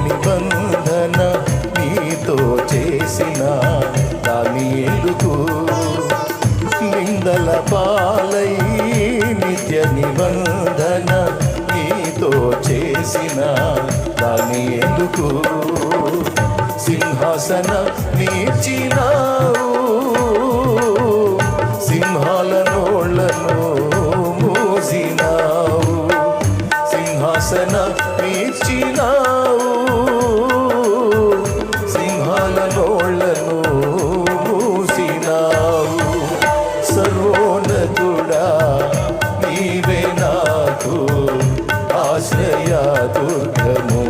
నిబంధన నీతో చేసిన దాని ఎందుకు నిందల పాలై నిత్య నిబంధన నీతో చేసిన దాని ఎందుకు సింహాసన నీర్చినావు సింహాల నోళ్లను మూసినావు సింహాసన నీర్చినావు సింహాల నోళ్లను మూసినావు సర్వోన్నతుడా నీవే నాకు ఆశ్రయ దుర్గము